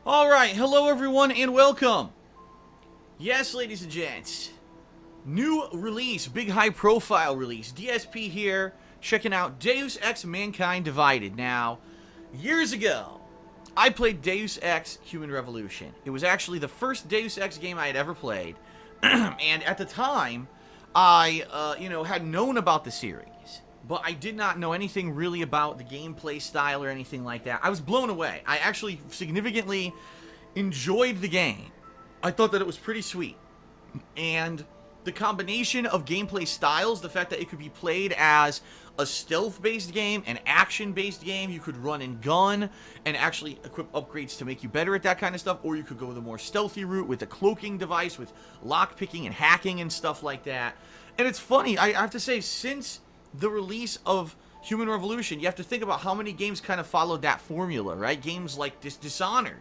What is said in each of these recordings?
Alright, hello everyone and welcome! Yes, ladies and gents, new release, big high profile release, DSP here, checking out Deus Ex Mankind Divided. Now, years ago, I played Deus Ex Human Revolution. It was actually the first Deus Ex game I had ever played, and at the time, I, had known about the series. But I did not know anything really about the gameplay style or anything like that. I was blown away. I actually significantly enjoyed the game. I thought that it was pretty sweet. And the combination of gameplay styles, the fact that it could be played as a stealth-based game, an action-based game, you could run and gun, and actually equip upgrades to make you better at that kind of stuff, or you could go the more stealthy route with the cloaking device, with lockpicking and hacking and stuff like that. And it's funny, I have to say, since the release of Human Revolution, you have to think about how many games kind of followed that formula, right? Games like Dishonored,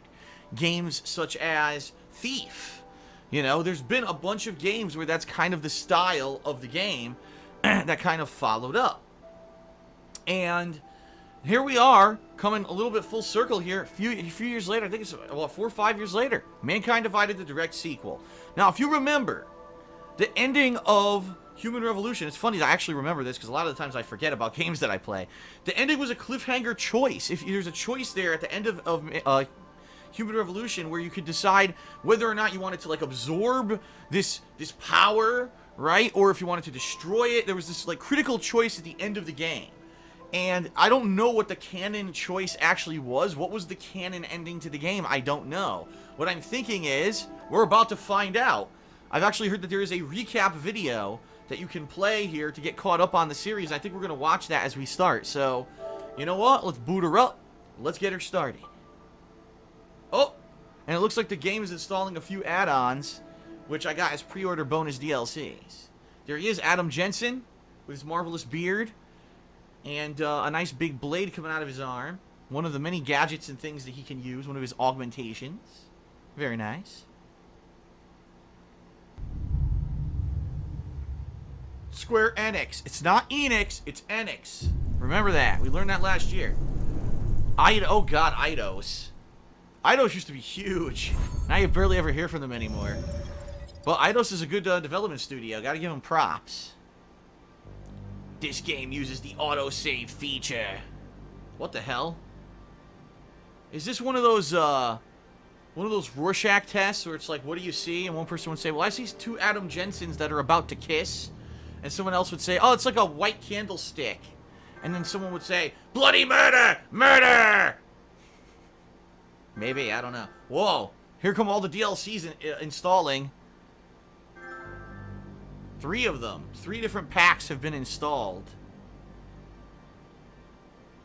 games such as Thief. You know, there's been a bunch of games where that's kind of the style of the game that kind of followed up. And here we are, coming a little bit full circle here, a few years later, I think it's about 4 or 5 years later, Mankind Divided, the direct sequel. Now, if you remember, the ending of Human Revolution, it's funny that I actually remember this because a lot of the times I forget about games that I play. The ending was a cliffhanger choice. If there's a choice there at the end of Human Revolution where you could decide whether or not you wanted to like absorb this power, right? Or if you wanted to destroy it. There was this like critical choice at the end of the game. And I don't know what the canon choice actually was. What was the canon ending to the game? I don't know. What I'm thinking is, we're about to find out. I've actually heard that there is a recap video that you can play here to get caught up on the series. I think we're going to watch that as we start. So, you know what? Let's boot her up. Let's get her started. Oh, and it looks like the game is installing a few add-ons, which I got as pre-order bonus DLCs. There he is, Adam Jensen, with his marvelous beard, and a nice big blade coming out of his arm. One of the many gadgets and things that he can use, one of his augmentations. Very nice. Square Enix. It's not Enix, it's Enix. Remember that. We learned that last year. Oh god, Eidos. Eidos used to be huge. Now you barely ever hear from them anymore. But Eidos is a good development studio. Gotta give them props. This game uses the autosave feature. What the hell? Is this one of those Rorschach tests where it's like, what do you see? And one person would say, well, I see two Adam Jensens that are about to kiss. And someone else would say, oh, it's like a white candlestick. And then someone would say, bloody murder! Murder! Maybe, I don't know. Whoa, here come all the DLCs installing. 3 of them. 3 different packs have been installed.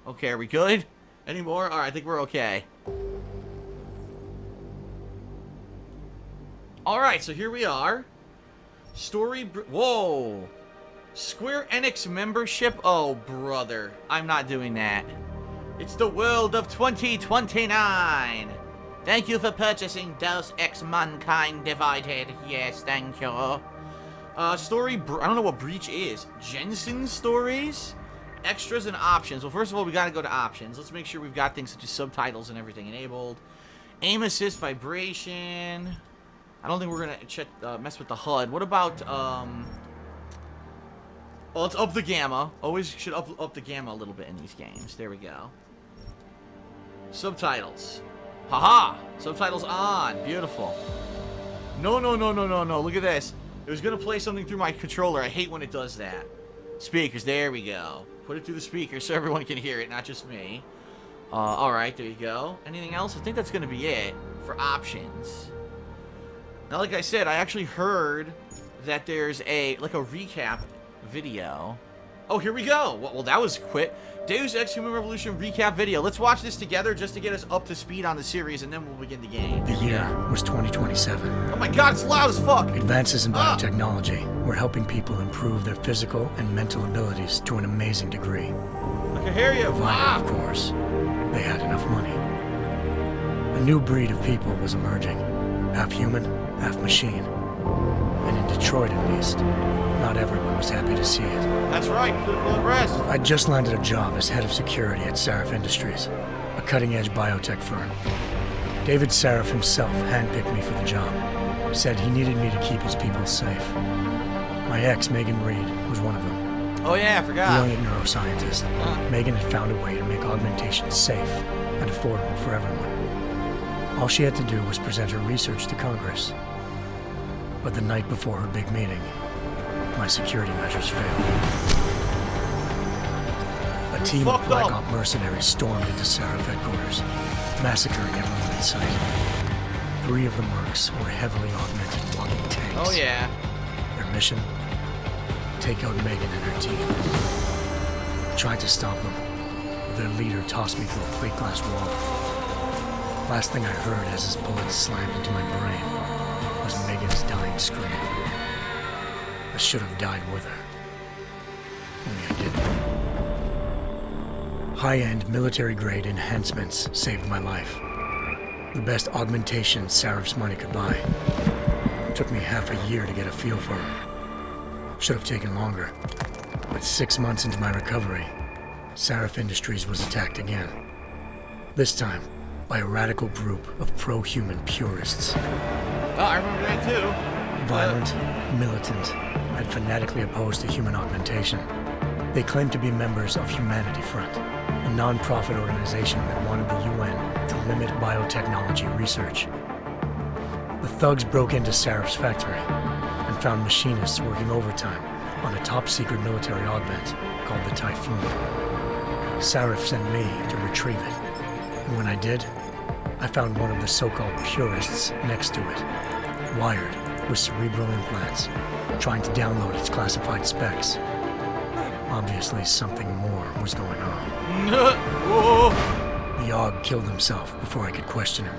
Okay, are we good? Any more? Alright, I think we're okay. Alright, so here we are. Whoa! Square Enix membership? Oh, brother. I'm not doing that. It's the world of 2029. Thank you for purchasing Deus Ex Mankind Divided. Yes, thank you. I don't know what Breach is. Jensen stories? Extras and options. Well, first of all, we gotta go to options. Let's make sure we've got things such as subtitles and everything enabled. Aim assist, vibration. I don't think we're gonna check, mess with the HUD. What about, well, let's up the gamma. Always should up the gamma a little bit in these games. There we go. Subtitles. Haha! Subtitles on. Beautiful. No. Look at this. It was gonna play something through my controller. I hate when it does that. Speakers. There we go. Put it through the speaker so everyone can hear it, not just me. Alright, there you go. Anything else? I think that's gonna be it for options. Now, like I said, I actually heard that there's a recap video. Oh, here we go. Well, that was quick. Deus Ex Human Revolution recap video. Let's watch this together just to get us up to speed on the series, and then we'll begin the game. The year was 2027. Oh my god, it's loud as fuck! Advances in biotechnology were helping people improve their physical and mental abilities to an amazing degree. I can hear you. Provided, of course, they had enough money. A new breed of people was emerging. Half human, half machine. And in Detroit, at least, not everyone was happy to see it. That's right, political unrest. I'd just landed a job as head of security at Sarif Industries, a cutting-edge biotech firm. David Sarif himself handpicked me for the job. Said he needed me to keep his people safe. My ex, Megan Reed, was one of them. Oh yeah, I forgot. Brilliant neuroscientist. Megan had found a way to make augmentation safe and affordable for everyone. All she had to do was present her research to Congress. But the night before her big meeting, my security measures failed. A team of Black Op mercenaries stormed into Sarif headquarters, massacring everyone in sight. 3 of the mercs were heavily augmented walking tanks. Oh yeah. Their mission? Take out Megan and her team. Tried to stop them, but their leader tossed me through a plate glass wall. Last thing I heard as his bullets slammed into my brain was Megan's dying scream. I should have died with her. Only I didn't. High-end military-grade enhancements saved my life. The best augmentation Sarif's money could buy. Took me half a year to get a feel for her. Should have taken longer. But 6 months into my recovery, Sarif Industries was attacked again. This time, by a radical group of pro-human purists. Oh, I remember that too. Violent, militant, and fanatically opposed to human augmentation. They claimed to be members of Humanity Front, a non-profit organization that wanted the UN to limit biotechnology research. The thugs broke into Sarif's factory and found machinists working overtime on a top-secret military augment called the Typhoon. Sarif sent me to retrieve it, and when I did, I found one of the so-called purists next to it, wired with cerebral implants, trying to download its classified specs. Obviously, something more was going on. The AUG killed himself before I could question him.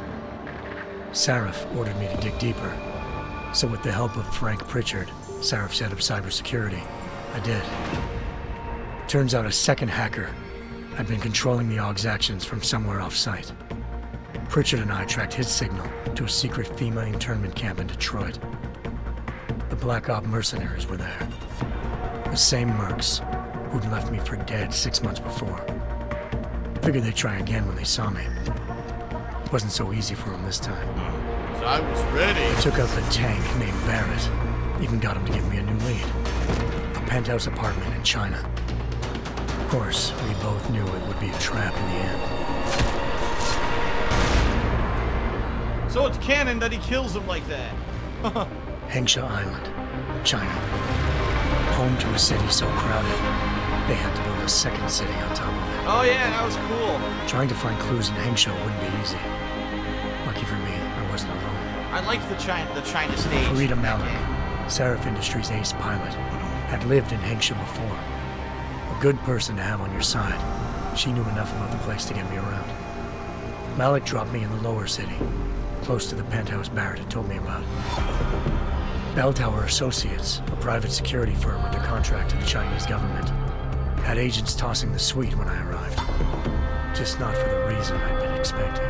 Sarif ordered me to dig deeper, so with the help of Frank Pritchard, Sarif's head of cybersecurity, I did. Turns out a second hacker had been controlling the AUG's actions from somewhere off-site. Pritchard and I tracked his signal to a secret FEMA internment camp in Detroit. The Black Op mercenaries were there. The same mercs who'd left me for dead 6 months before. Figured they'd try again when they saw me. Wasn't so easy for them this time. I was ready. I took out the tank named Barrett. Even got him to give me a new lead. A penthouse apartment in China. Of course, we both knew it would be a trap in the end. So it's canon that he kills him like that. Hengsha Island, China. Home to a city so crowded, they had to build a second city on top of it. Oh yeah, that was cool. Trying to find clues in Hengsha wouldn't be easy. Lucky for me, I wasn't alone. I liked the China stage. Farida Malik, Sarif Industries' ace pilot, had lived in Hengsha before. A good person to have on your side. She knew enough about the place to get me around. Malik dropped me in the lower city, close to the penthouse Barrett had told me about. Bell Tower Associates, a private security firm under contract to the Chinese government, had agents tossing the suite when I arrived. Just not for the reason I'd been expecting.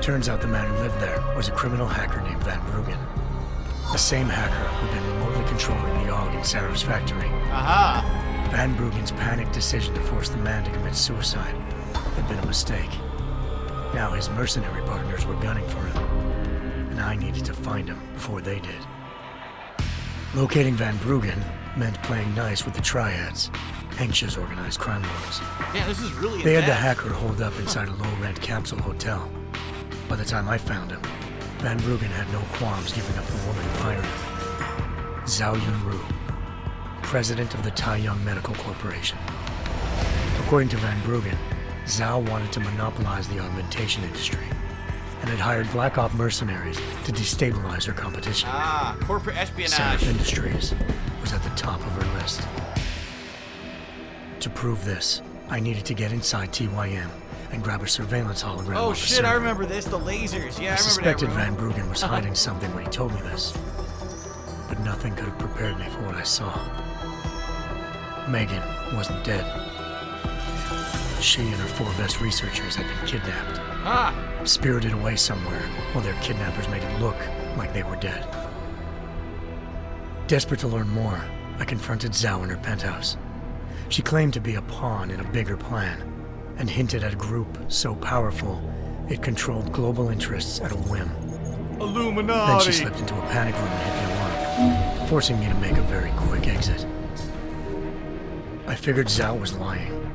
Turns out the man who lived there was a criminal hacker named Van Bruggen. The same hacker who'd been remotely controlling the AUG in Sarif's factory. Aha! Van Bruggen's panicked decision to force the man to commit suicide had been a mistake. Now his mercenary partners were gunning for him, and I needed to find him before they did. Locating Van Bruggen meant playing nice with the Triads, Hengsha's organized crime lords. Yeah, this is really They had the intense. hacker holed up inside a low-rent capsule hotel. By the time I found him, Van Bruggen had no qualms giving up the woman who hired him. Zhao Yunru, president of the Taiyang Medical Corporation. According to Van Bruggen, Zhao wanted to monopolize the augmentation industry and had hired Black Op mercenaries to destabilize her competition. Ah, corporate espionage. Sarif Industries was at the top of her list. To prove this, I needed to get inside TYM and grab a surveillance hologram. Oh off a shit, server. I remember this. The lasers. Yeah, I I remember suspected that. Van Bruggen was hiding something when he told me this, but nothing could have prepared me for what I saw. Megan wasn't dead. She and her 4 best researchers had been kidnapped, Ah, spirited away somewhere while their kidnappers made it look like they were dead. Desperate to learn more, I confronted Zhao in her penthouse. She claimed to be a pawn in a bigger plan, and hinted at a group so powerful It controlled global interests at a whim. Illuminati! Then she slipped into a panic room and hit the alarm, forcing me to make a very quick exit. I figured Zhao was lying,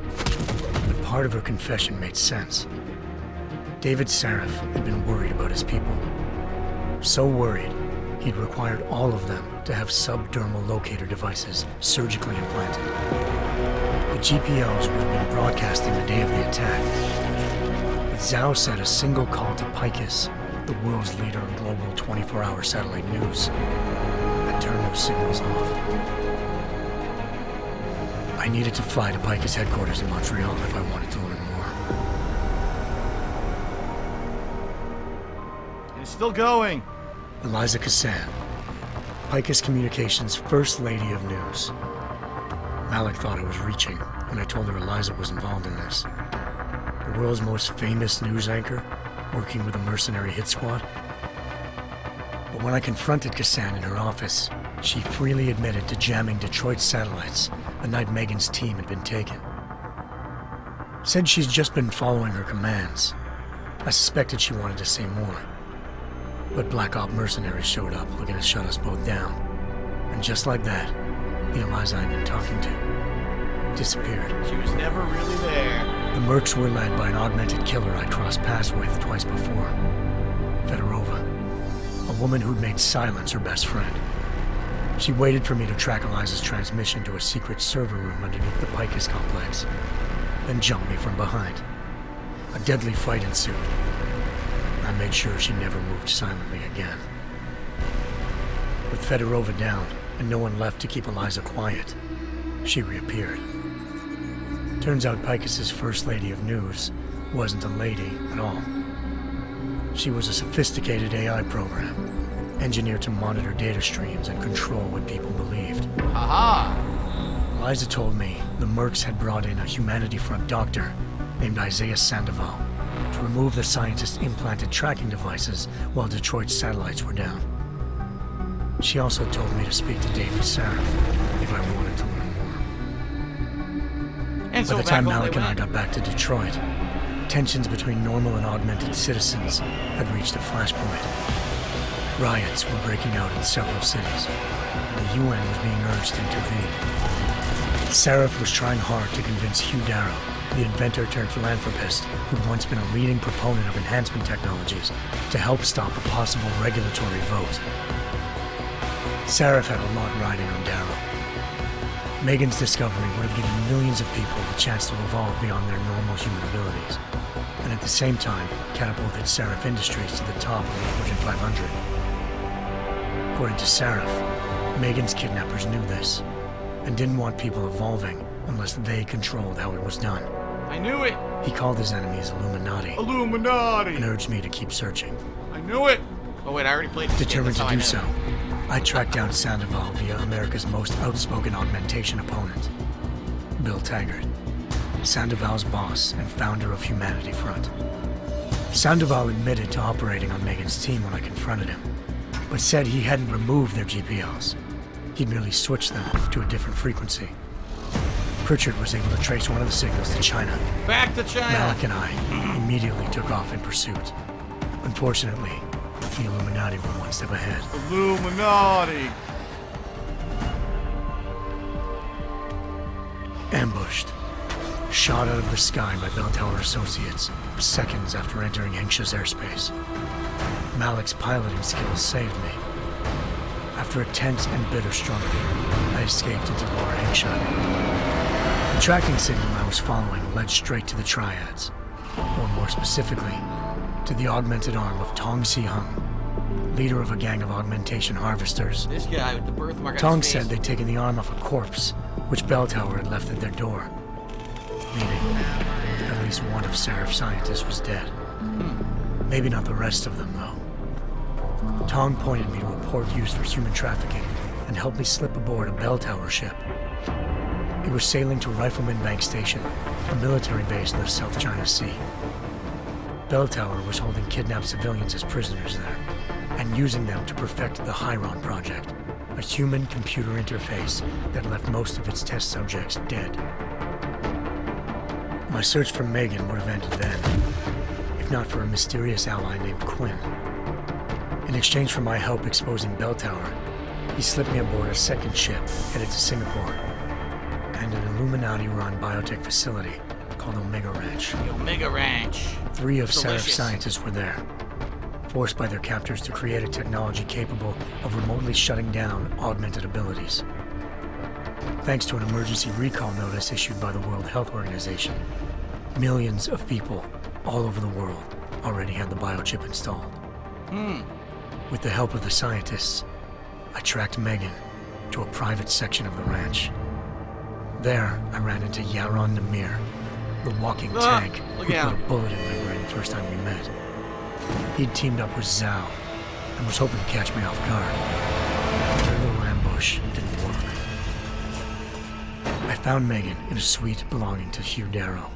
but part of her confession made sense. David Sarif had been worried about his people. So worried, he'd required all of them to have subdermal locator devices surgically implanted. The GPOs would have been broadcasting the day of the attack. But Zhao said a single call to Picus, the world's leader in global 24-hour satellite news, had turned those signals off. I needed to fly to Picus headquarters in Montreal if I wanted to learn more. It's still going. Eliza Cassan, Picus Communications' First Lady of News. Malik thought I was reaching when I told her Eliza was involved in this. The world's most famous news anchor, working with a mercenary hit squad. But when I confronted Cassan in her office, she freely admitted to jamming Detroit's satellites the night Megan's team had been taken. Said she's just been following her commands. I suspected she wanted to say more. But Black Op mercenaries showed up looking to shut us both down. And just like that, the Eliza I'd been talking to disappeared. She was never really there. The Mercs were led by an augmented killer I crossed paths with twice before. Fedorova, a woman who'd made silence her best friend. She waited for me to track Eliza's transmission to a secret server room underneath the Picus complex, then jumped me from behind. A deadly fight ensued. I made sure she never moved silently again. With Fedorova down and no one left to keep Eliza quiet, she reappeared. Turns out Picus's First Lady of News wasn't a lady at all. She was a sophisticated AI program, engineered to monitor data streams and control what people believed. Haha! Eliza told me the Mercs had brought in a Humanity Front doctor named Isaiah Sandoval to remove the scientist's implanted tracking devices while Detroit's satellites were down. She also told me to speak to David Sarif if I wanted to learn more. And so By the time Malik and I got back to Detroit, tensions between normal and augmented citizens had reached a flashpoint. Riots were breaking out in several cities, and the UN was being urged to intervene. Sarif was trying hard to convince Hugh Darrow, the inventor turned philanthropist who'd once been a leading proponent of enhancement technologies, to help stop a possible regulatory vote. Sarif had a lot riding on Darrow. Megan's discovery would have given millions of people the chance to evolve beyond their normal human abilities, and at the same time catapulted Sarif Industries to the top of the Fortune 500. According to Sarif, Megan's kidnappers knew this, and didn't want people evolving unless they controlled how it was done. I knew it! He called his enemies Illuminati, Illuminati! and urged me to keep searching. I knew it! Oh wait, I already played this game, Determined that's to how I do knew. so, I tracked down Sandoval via America's most outspoken augmentation opponent, Bill Taggart, Sandoval's boss and founder of Humanity Front. Sandoval admitted to operating on Megan's team when I confronted him, but said he hadn't removed their GPLs. He'd merely switched them to a different frequency. Pritchard was able to trace one of the signals to China. Back to China! Malik and I immediately took off in pursuit. Unfortunately, the Illuminati were one step ahead. Illuminati! Ambushed. Shot out of the sky by Bell Tower Associates, seconds after entering Hengsha's airspace. Malik's piloting skills saved me. After a tense and bitter struggle, I escaped into Lower Hengsha. The tracking signal I was following led straight to the Triads, or more specifically, to the augmented arm of Tong Si-hung, leader of a gang of augmentation harvesters. This guy with the birthmark on Tong his face. said they'd taken the arm off a corpse, which Bell Tower had left at their door, meaning at least one of Sarif's scientists was dead. Maybe not the rest of them, though. Tong pointed me to a port used for human trafficking and helped me slip aboard a Bell Tower ship. It was sailing to Rifleman Bank Station, a military base in the South China Sea. Bell Tower was holding kidnapped civilians as prisoners there, and using them to perfect the Hyron Project, a human-computer interface that left most of its test subjects dead. My search for Megan would have ended then, if not for a mysterious ally named Quinn. In exchange for my help exposing Bell Tower, he slipped me aboard a second ship headed to Singapore and an Illuminati-run biotech facility called Omega Ranch. The Omega Ranch. 3 of Delicious. Seraph's scientists were there, forced by their captors to create a technology capable of remotely shutting down augmented abilities. Thanks to an emergency recall notice issued by the World Health Organization, millions of people all over the world already had the biochip installed. With the help of the scientists, I tracked Megan to a private section of the ranch. There, I ran into Yaron Namir, the walking tank who put a bullet in my brain the first time we met. He'd teamed up with Zhao and was hoping to catch me off guard. Their little ambush didn't work. I found Megan in a suite belonging to Hugh Darrow,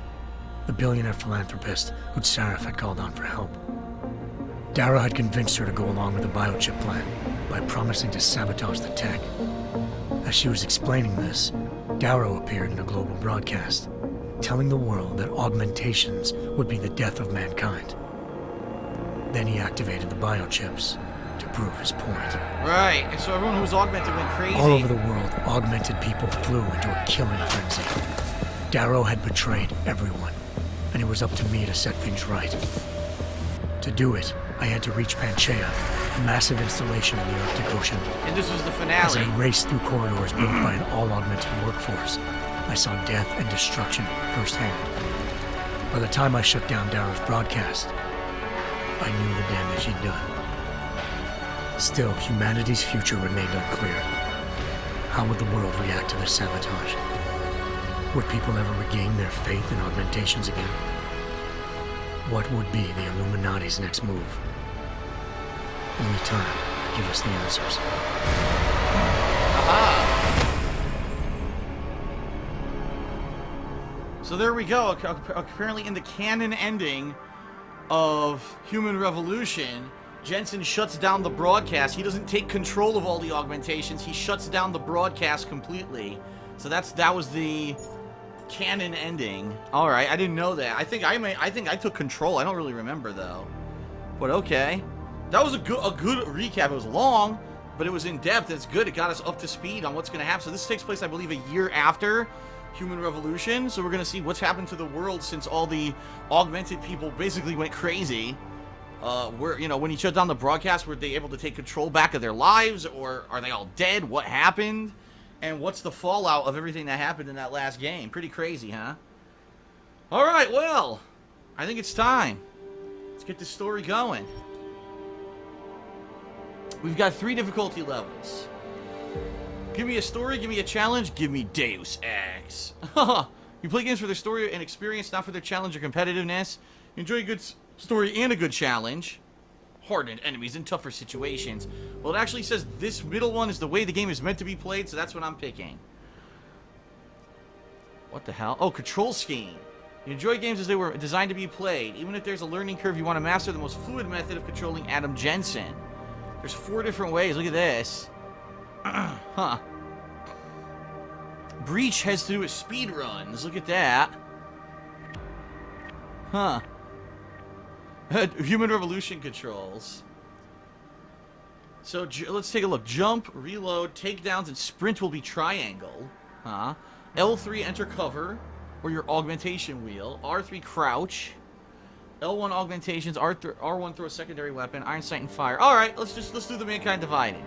the billionaire philanthropist who Seraph had called on for help. Darrow had convinced her to go along with the biochip plan by promising to sabotage the tech. As she was explaining this, Darrow appeared in a global broadcast, telling the world that augmentations would be the death of mankind. Then he activated the biochips to prove his point. Right, and so everyone who was augmented went crazy. All over the world, augmented people flew into a killing frenzy. Darrow had betrayed everyone, and it was up to me to set things right. To do it, I had to reach Panchaea, a massive installation in the Arctic Ocean. And this was the As finale. I raced through corridors built by an all-augmented workforce, I saw death and destruction firsthand. By the time I shut down Darrow's broadcast, I knew the damage he'd done. Still, humanity's future remained unclear. How would the world react to this sabotage? Would people ever regain their faith in augmentations again? What would be the Illuminati's next move? Only time could give us the answers. So there we go. Apparently in the canon ending of Human Revolution, Jensen shuts down the broadcast. He doesn't take control of all the augmentations. He shuts down the broadcast completely. So that was the canon ending. All right, I didn't know that. I think I took control. I don't really remember though. But okay, that was a good recap. It was long, but it was in depth. It's good. It got us up to speed on what's going to happen. So this takes place, I believe, a year after Human Revolution. So we're going to see what's happened to the world since all the augmented people basically went crazy. When he shut down the broadcast, were they able to take control back of their lives, or are they all dead? What happened? And what's the fallout of everything that happened in that last game? Pretty crazy, huh? Alright, well, I think it's time. Let's get this story going. We've got 3 difficulty levels. Give me a story, give me a challenge, give me Deus Ex. You play games for their story and experience, not for their challenge or competitiveness. You enjoy a good story and a good challenge. Hardened enemies in tougher situations. Well, it actually says this middle one is the way the game is meant to be played, so that's what I'm picking. What the hell? Oh, control scheme. You enjoy games as they were designed to be played. Even if there's a learning curve, you want to master the most fluid method of controlling Adam Jensen. There's 4 different ways. Look at this. Huh. Breach has to do with speed runs. Look at that. Huh. Human Revolution controls. So let's take a look. Jump, reload, takedowns, and sprint will be triangle. Huh. L3 enter cover, or your augmentation wheel. R3 crouch. L1 augmentations. R1 throw a secondary weapon. Iron sight and fire. All right, let's do the Mankind Divided.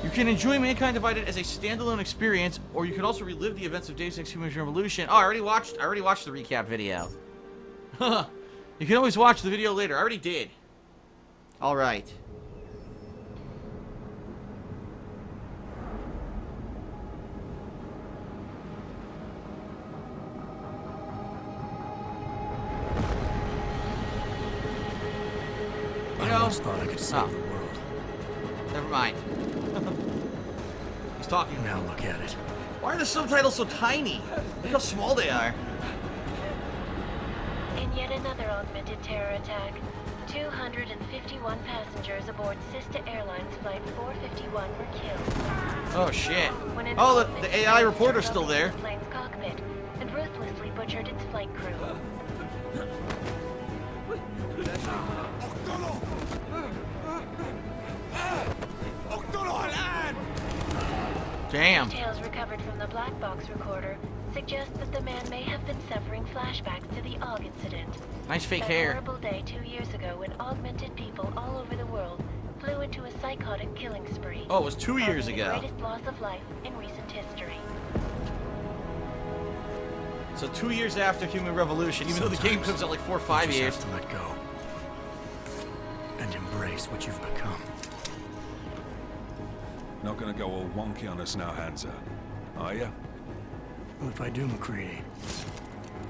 You can enjoy Mankind Divided as a standalone experience, or you can also relive the events of Deus Ex Human Revolution. Oh, I already watched the recap video. You can always watch the video later. I already did. All right. I always thought I could save the world. Never mind. He's talking. Now look at it. Why are the subtitles so tiny? Look how small they are. In yet another augmented terror attack, 251 passengers aboard Sister Airlines Flight 451 were killed. Oh shit. When an Oh, the augmented AI terrorist reporter's broke still into there. the plane's cockpit and ruthlessly butchered its flight crew. Damn. Details recovered from the black box recorder suggest that the man may have been suffering flashbacks to the Og incident. Nice fake That hair. horrible day 2 years ago when augmented people all over the world flew into a psychotic killing spree. Oh, it was 2 years causing ago. The greatest loss of life in recent history. So 2 years after Human Revolution, even though the game comes out like 4 or 5 You years. just have to let go. And embrace what you've become. Not gonna go all wonky on us now, Hansa. Are ya? Well, if I do, McCready,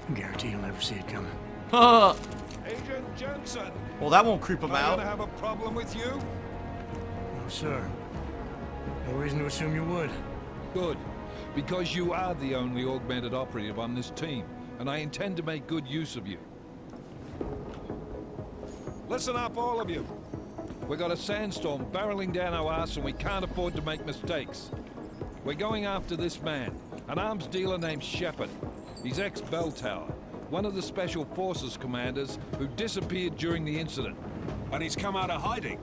I guarantee you'll never see it coming. Well, Agent Jensen! that won't creep him Am I out. gonna have a problem with you? No, sir. No reason to assume you would. Good. Because you are the only augmented operative on this team, and I intend to make good use of you. Listen up, all of you. We got a sandstorm barreling down our ass and we can't afford to make mistakes. We're going after this man, an arms dealer named Shepard. He's ex-Bell Tower, one of the Special Forces commanders who disappeared during the incident. And he's come out of hiding.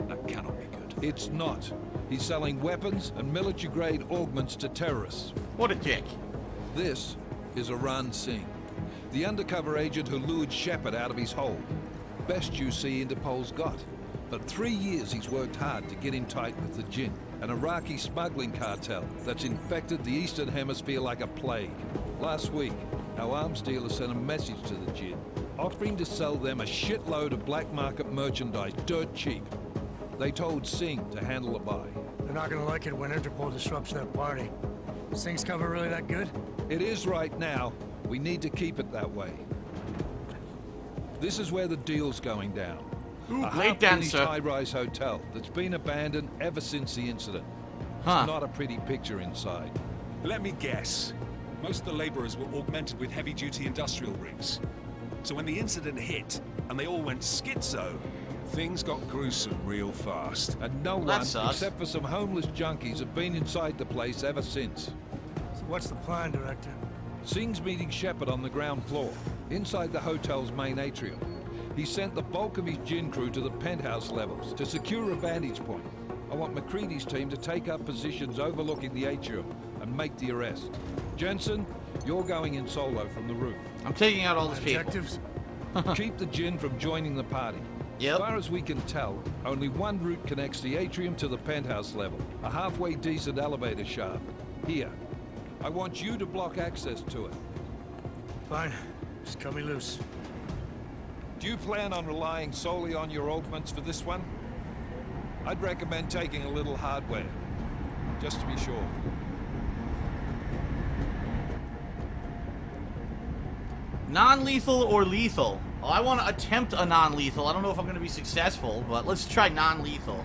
That cannot be good. It's not. He's selling weapons and military-grade augments to terrorists. What a dick. This is Aran Singh, the undercover agent who lured Shepard out of his hole. Best you see Interpol's got. For 3 years he's worked hard to get him tight with the Jinn, an Iraqi smuggling cartel that's infected the Eastern Hemisphere like a plague. Last week, our arms dealer sent a message to the Jinn, offering to sell them a shitload of black market merchandise dirt cheap. They told Singh to handle the buy. They're not gonna like it when Interpol disrupts their party. Is Singh's cover really that good? It is right now. We need to keep it that way. This is where the deal's going down. Ooh, A late dancer. half-finished high-rise hotel that's been abandoned ever since the incident. Huh. It's not a pretty picture inside. Let me guess. Most of the laborers were augmented with heavy-duty industrial rigs. So when the incident hit, and they all went schizo, things got gruesome real fast. And no Well, that one, sucks. except for some homeless junkies, have been inside the place ever since. So what's the plan, Director? Singh's meeting Shepard on the ground floor, inside the hotel's main atrium. He sent the bulk of his Jinn crew to the penthouse levels to secure a vantage point. I want McCready's team to take up positions overlooking the atrium and make the arrest. Jensen, you're going in solo from the roof. I'm taking out all these people. Objectives? Keep the Jinn from joining the party. Yep. As far as we can tell, only one route connects the atrium to the penthouse level, a halfway decent elevator shaft. Here. I want you to block access to it. Fine. Just cut me loose. Do you plan on relying solely on your augments for this one? I'd recommend taking a little hardware, just to be sure. Non-lethal or lethal? Oh, I want to attempt a non-lethal. I don't know if I'm going to be successful, but let's try non-lethal.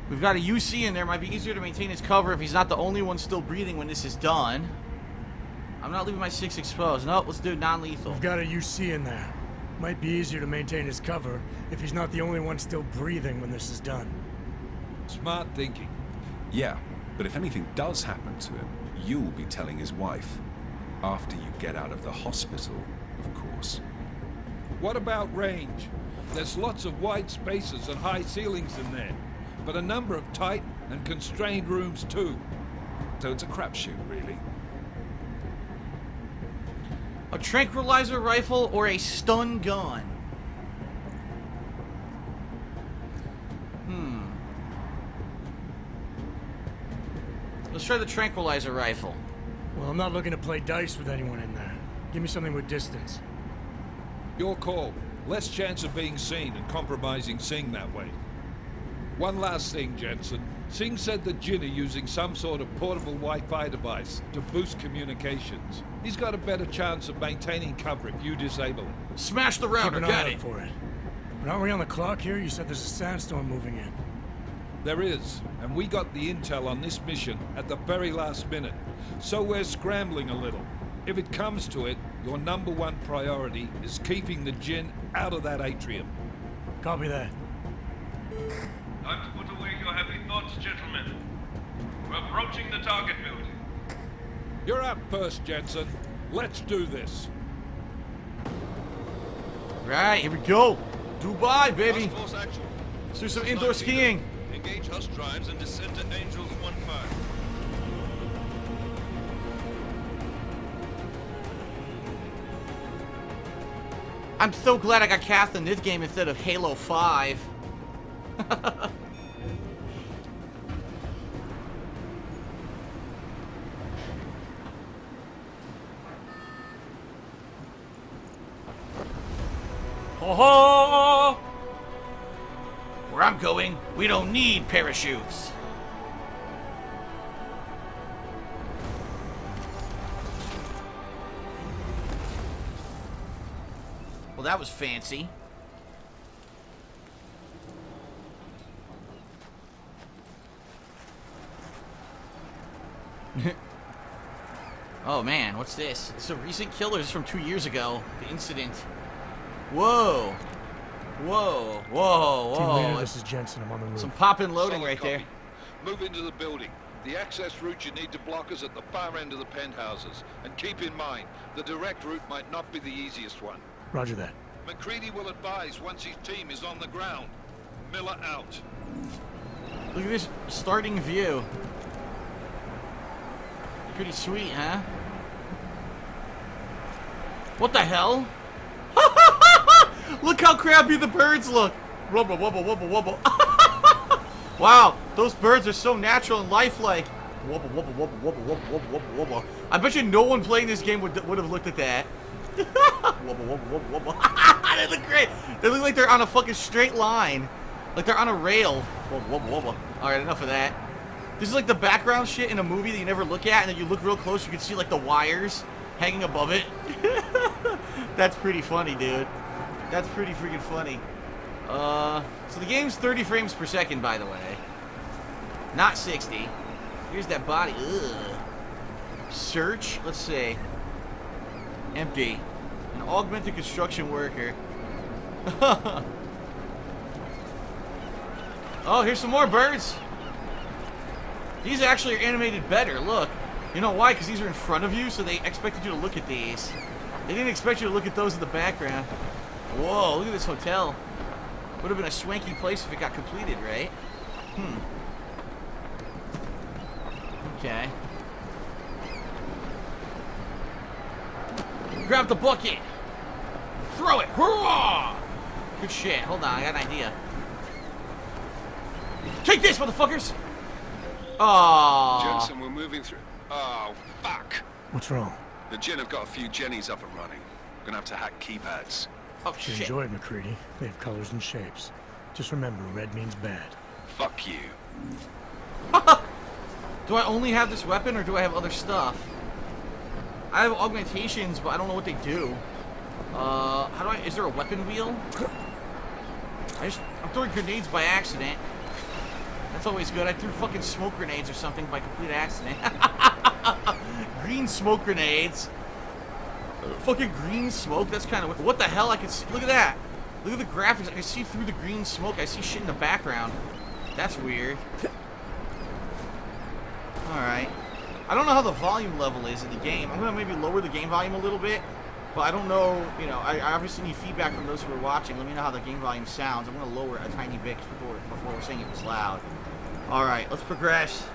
We've got a UC in there. Might be easier to maintain his cover if he's not the only one still breathing when this is done. I'm not leaving my 6 exposed. No, let's do non-lethal. We've got a UC in there. Might be easier to maintain his cover if he's not the only one still breathing when this is done. Smart thinking. Yeah, but if anything does happen to him, you'll be telling his wife. After you get out of the hospital, of course. What about range? There's lots of wide spaces and high ceilings in there, but a number of tight and constrained rooms too. So it's a crapshoot, really. A tranquilizer rifle or a stun gun? Let's try the tranquilizer rifle. Well, I'm not looking to play dice with anyone in there. Give me something with distance. Your call. Less chance of being seen and compromising Singh that way. One last thing, Jensen. Singh said the Jinn are using some sort of portable Wi-Fi device to boost communications. He's got a better chance of maintaining cover if you disable it. Smash the Keep router, an got eye it. out for it. But aren't we on the clock here? You said there's a sandstorm moving in. There is, and we got the intel on this mission at the very last minute. So we're scrambling a little. If it comes to it, your #1 priority is keeping the Jinn out of that atrium. Copy that. Time to put away your heavy thoughts, gentlemen. We're approaching the target building. You're up first, Jensen. Let's do this. Alright, here we go. Dubai, baby. Task Force actual. Let's do some indoor skiing. Engage Hust drives and descend to Angels 1-5. I'm so glad I got cast in this game instead of Halo 5. Ho ho! Where I'm going, we don't need parachutes. Well, that was fancy. Oh man, what's this? It's a recent killers from 2 years ago. The incident. Whoa. Whoa. Whoa. Team leader, Whoa. this is Jensen. I'm on the roof. Some poppin' loading Solid right copy. there. Move into the building. The access route you need to block is at the far end of the penthouses. And keep in mind, the direct route might not be the easiest one. Roger that. McCready will advise once his team is on the ground. Miller out. Look at this starting view. Pretty sweet, huh? What the hell? Look how crappy the birds look. Wubble, wubble, wubble, wubble. Wow, those birds are so natural and lifelike. Wubble, wubble, wubble, wubble, wubble, wubble, wubble, wubble. I bet you no one playing this game would have looked at that. Wubble, wubble, wubble, wubble. They look great. They look like they're on a fucking straight line. Like they're on a rail. Wubble, wubble, wubble. Alright, enough of that. This is like the background shit in a movie that you never look at, and then you look real close, you can see like the wires hanging above it. That's pretty funny, dude. That's pretty freaking funny. So the game's 30 frames per second, by the way. Not 60. Here's that body. Ugh. Search. Let's see. Empty. An augmented construction worker. Oh, here's some more birds. These actually are animated better. Look. You know why? Because these are in front of you, so they expected you to look at these. They didn't expect you to look at those in the background. Whoa, look at this hotel. Would have been a swanky place if it got completed, right? Okay. Grab the bucket. Throw it. Hurrah! Good shit. Hold on, I got an idea. Take this, motherfuckers! Aww. Jensen, we're moving through. Oh, fuck. What's wrong? The Jinn have got a few Jennies up and running. Gonna have to hack keypads. Oh, You shit. enjoy it, McCready. They have colors and shapes. Just remember, red means bad. Fuck you. Do I only have this weapon, or do I have other stuff? I have augmentations, but I don't know what they do. How do I... Is there a weapon wheel? I'm throwing grenades by accident. That's always good. I threw fucking smoke grenades or something by complete accident. Green smoke grenades. Fucking green smoke. That's kind of... What the hell? I can see... Look at that. Look at the graphics. I can see through the green smoke. I see shit in the background. That's weird. Alright. I don't know how the volume level is in the game. I'm going to maybe lower the game volume a little bit. But I don't know, you know, I obviously need feedback from those who are watching. Let me know how the game volume sounds. I'm going to lower it a tiny bit before we're saying it was loud. Alright, let's progress.